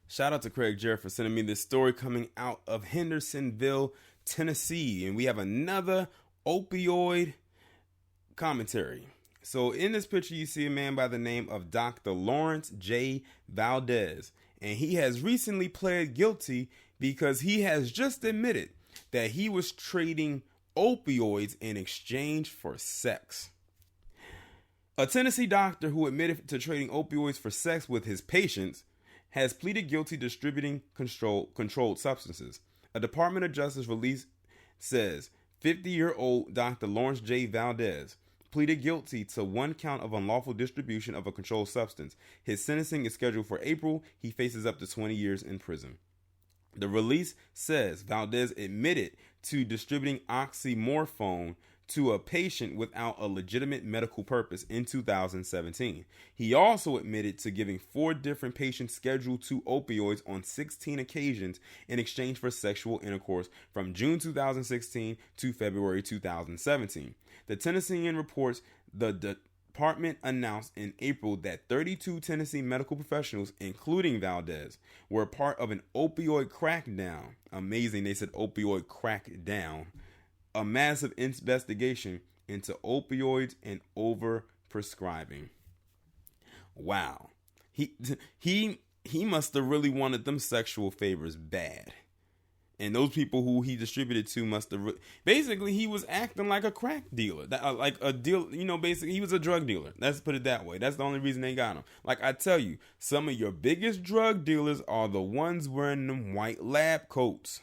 Shout out to Craig Jarrett for sending me this story coming out of Hendersonville, Tennessee. And we have another opioid commentary. So in this picture, you see a man by the name of Dr. Lawrence J. Valdez. And he has recently pled guilty because he has just admitted that he was trading opioids in exchange for sex. A Tennessee doctor who admitted to trading opioids for sex with his patients has pleaded guilty distributing controlled substances. A Department of Justice release says 50-year-old Dr. Lawrence J. Valdez pleaded guilty to one count of unlawful distribution of a controlled substance. His sentencing is scheduled for April. He faces up to 20 years in prison. The release says Valdez admitted to distributing oxymorphone to a patient without a legitimate medical purpose in 2017. He also admitted to giving 4 different patients Schedule II opioids on 16 occasions in exchange for sexual intercourse from June 2016 to February 2017. The Tennessean reports the department announced in April that 32 Tennessee medical professionals, including Valdez, were part of an opioid crackdown. Amazing, they said opioid crackdown. A massive investigation into opioids and overprescribing. Wow. He must have really wanted them sexual favors bad. And those people who he distributed to must have basically he was acting like a crack dealer, like a deal. Basically he was a drug dealer. Let's put it that way. That's the only reason they got him. Like I tell you, some of your biggest drug dealers are the ones wearing them white lab coats.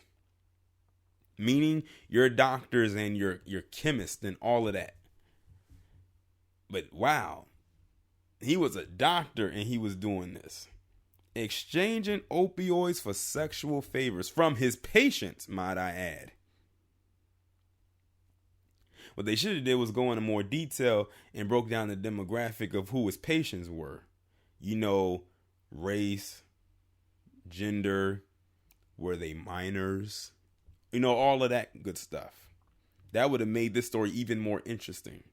Meaning your doctors and your chemists and all of that. But wow, he was a doctor and he was doing this. Exchanging opioids for sexual favors from his patients, might I add. What they should have did was go into more detail and broke down the demographic of who his patients were. Race, gender, were they minors? All of that good stuff. That would have made this story even more interesting.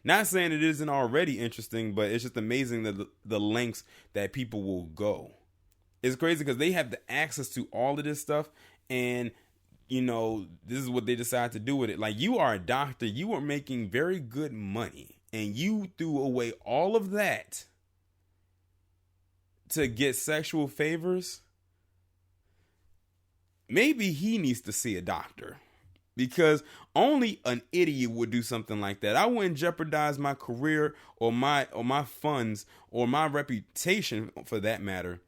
Not saying it isn't already interesting, but it's just amazing that the lengths that people will go. It's crazy because they have the access to all of this stuff, and this is what they decide to do with it. Like, you are a doctor, you are making very good money, and you threw away all of that to get sexual favors. Maybe he needs to see a doctor, because only an idiot would do something like that. I wouldn't jeopardize my career or my funds or my reputation, for that matter,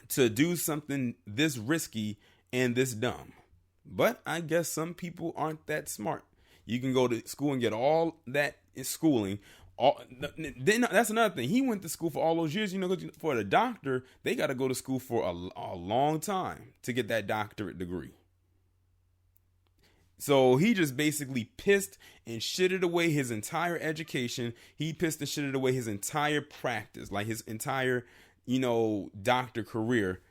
to do something this risky and this dumb. But I guess some people aren't that smart. You can go to school and get all that schooling. Then that's another thing. He went to school for all those years. For the doctor, they got to go to school for a long time to get that doctorate degree. So he just basically pissed and shitted away his entire education. He pissed and shitted away his entire practice, like his entire, doctor career,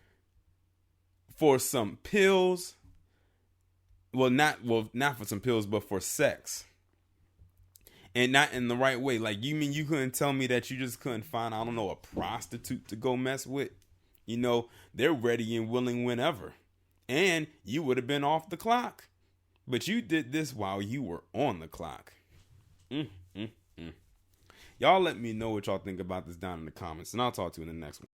for some pills. Not for some pills, but for sex. And not in the right way. Like, you mean you couldn't tell me that you just couldn't find, a prostitute to go mess with? They're ready and willing whenever. And you would have been off the clock. But you did this while you were on the clock. Y'all let me know what y'all think about this down in the comments, and I'll talk to you in the next one.